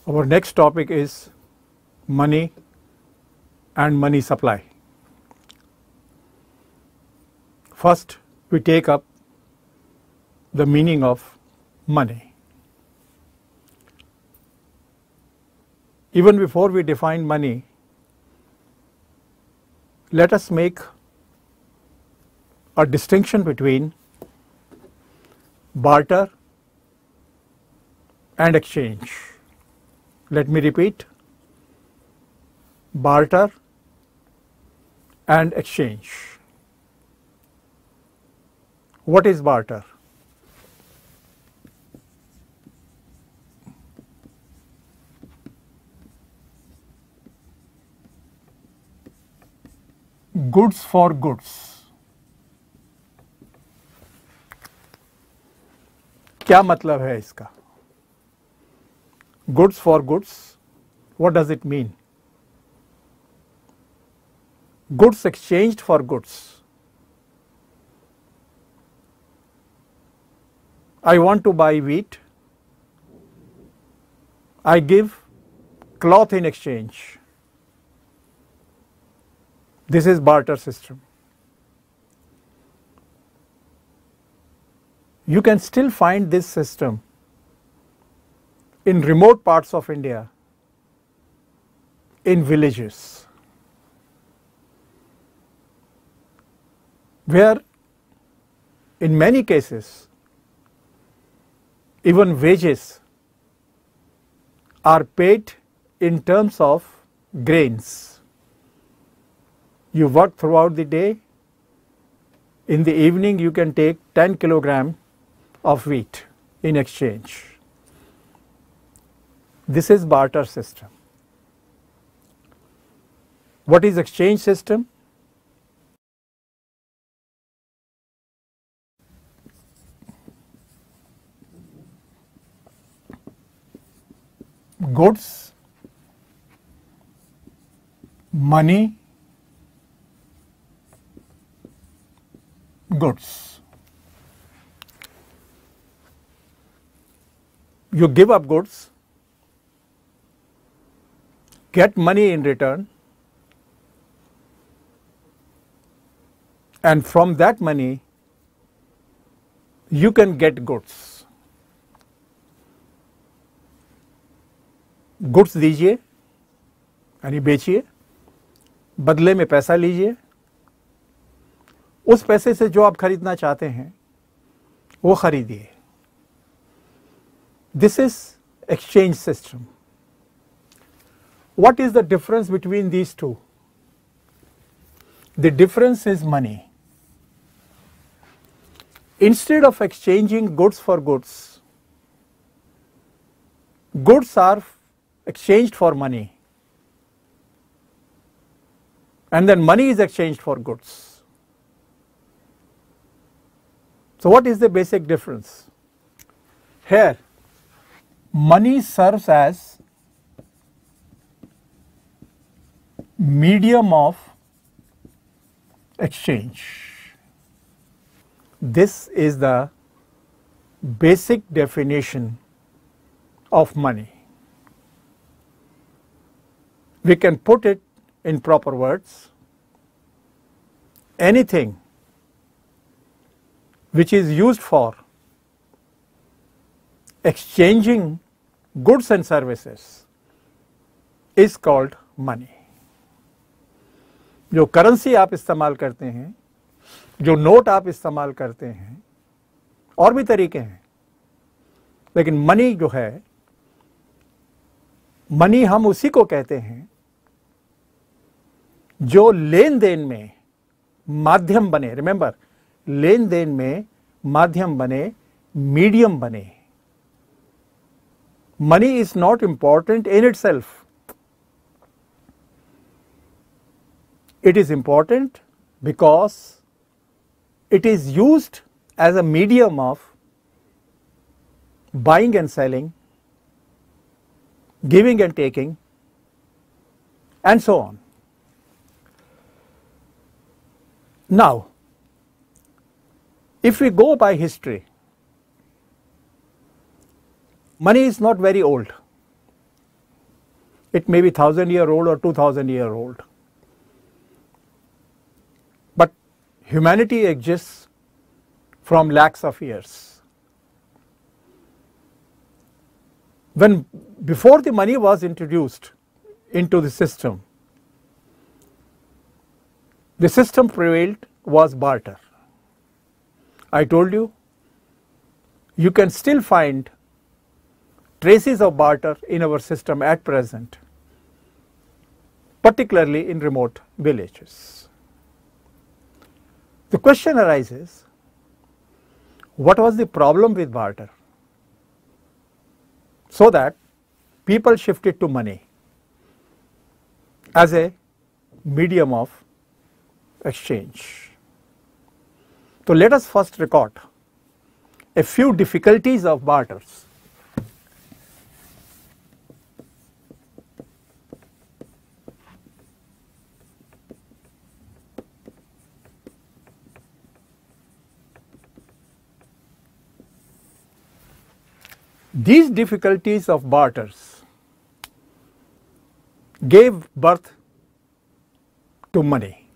Our next topic is money and money supply. First, we take up the meaning of money. Even before we define money, let us make a distinction between barter and exchange. Let me repeat, barter and exchange. What is barter? Goods for goods. क्या मतलब है इसका? Goods for goods, what does it mean? Goods exchanged for goods. I want to buy wheat. I give cloth in exchange. This is barter system. You can still find this system in remote parts of India, in villages, where in many cases even wages are paid in terms of grains. You work throughout the day, in the evening you can take 10 kilograms of wheat in exchange. This is barter system. What is exchange system? Goods, money, goods. You give up goods, get money in return, and from that money you can get goods. Goods दीजिए यानी बेचिए, बदले में पैसा लीजिए, उस पैसे से जो आप खरीदना चाहते हैं वो खरीदिए. This is exchange system. What is the difference between these two? The difference is money. Instead of exchanging goods for goods, goods are exchanged for money, and then money is exchanged for goods. So what is the basic difference? Here, money serves as medium of exchange. This is the basic definition of money. We can put it in proper words. Anything which is used for exchanging goods and services is called money. जो currency आप इस्तेमाल करते हैं, जो note आप इस्तेमाल करते हैं, और भी तरीके हैं, लेकिन मनी जो है, मनी हम उसी को कहते हैं जो लेन देन में माध्यम बने. रिमेंबर, लेन देन में माध्यम बने, मीडियम बने. Money is not important in itself. It is important because it is used as a medium of buying and selling, giving and taking, and so on. Now, if we go by history, money is not very old. It may be 1,000-year-old or 2,000-year-old. But humanity exists from lakhs of years. Before the money was introduced into the system prevailed was barter. I told you, you can still find traces of barter in our system at present, particularly in remote villages. The question arises, what was the problem with barter? So that people shifted to money as a medium of exchange. So let us first record a few difficulties of barters. These difficulties of barters gave birth to money.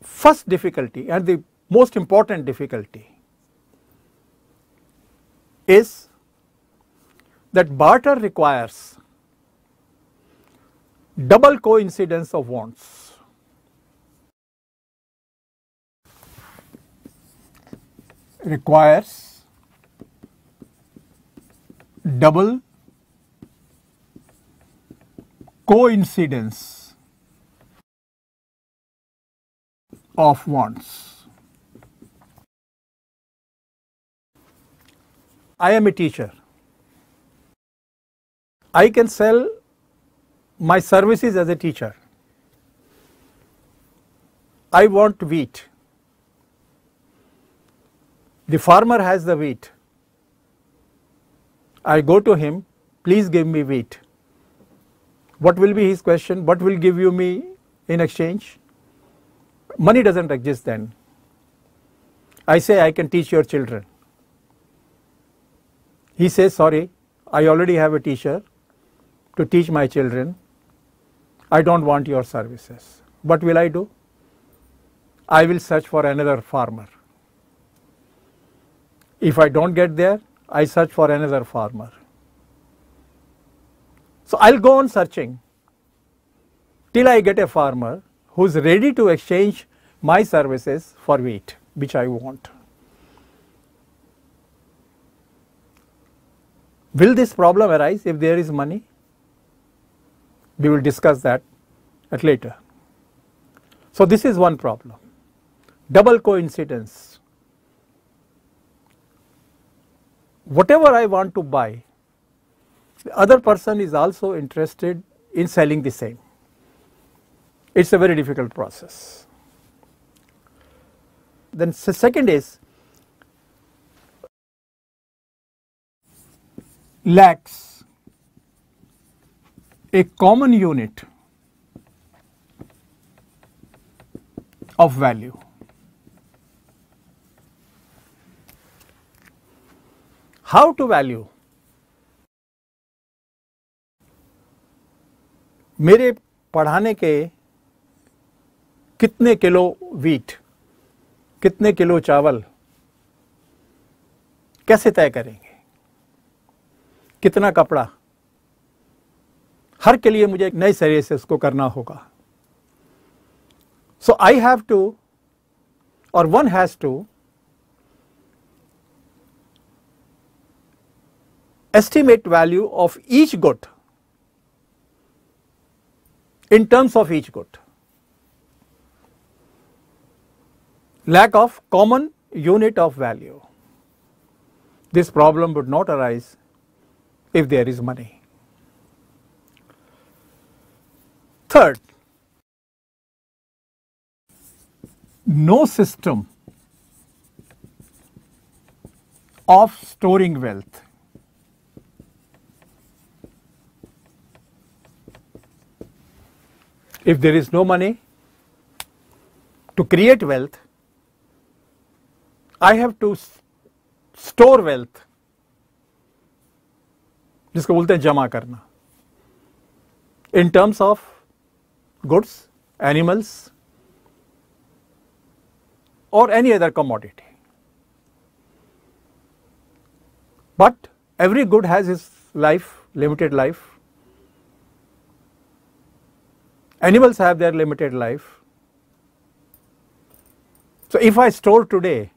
First difficulty, and the most important difficulty, is that barter requires double coincidence of wants. Requires double coincidence of wants. I am a teacher. I can sell my services as a teacher. I want wheat. The farmer has the wheat. I go to him, please give me wheat. What will be his question? What will give you me in exchange? Money doesn't exist then. I say, I can teach your children. He says, sorry, I already have a teacher to teach my children. I don't want your services. What will I do? I will search for another farmer. If I don't get there, I search for another farmer. So I'll go on searching till I get a farmer who's ready to exchange my services for wheat, which I want. Will this problem arise if there is money? We will discuss that at later. So this is one problem. Double coincidence. Whatever I want to buy, the other person is also interested in selling the same. It's a very difficult process. Then the second is lacks a common unit of value. How to value? मेरे पढ़ाने के कितने kilo wheat, कितने kilo चावल कैसे तय करेंगे? कितना कपड़ा? हर के लिए मुझे एक नए सिरे से उसको करना होगा. So I have to, or one has to, estimate value of each good in terms of each good. Lack of common unit of value. This problem would not arise if there is money. Third, no system of storing wealth. If there is no money to create wealth, I have to store wealth जिसको बोलते हैं जमा करना, in terms of goods, animals or any other commodity. But every good has its life, limited life. Animals have their limited life. So if I store today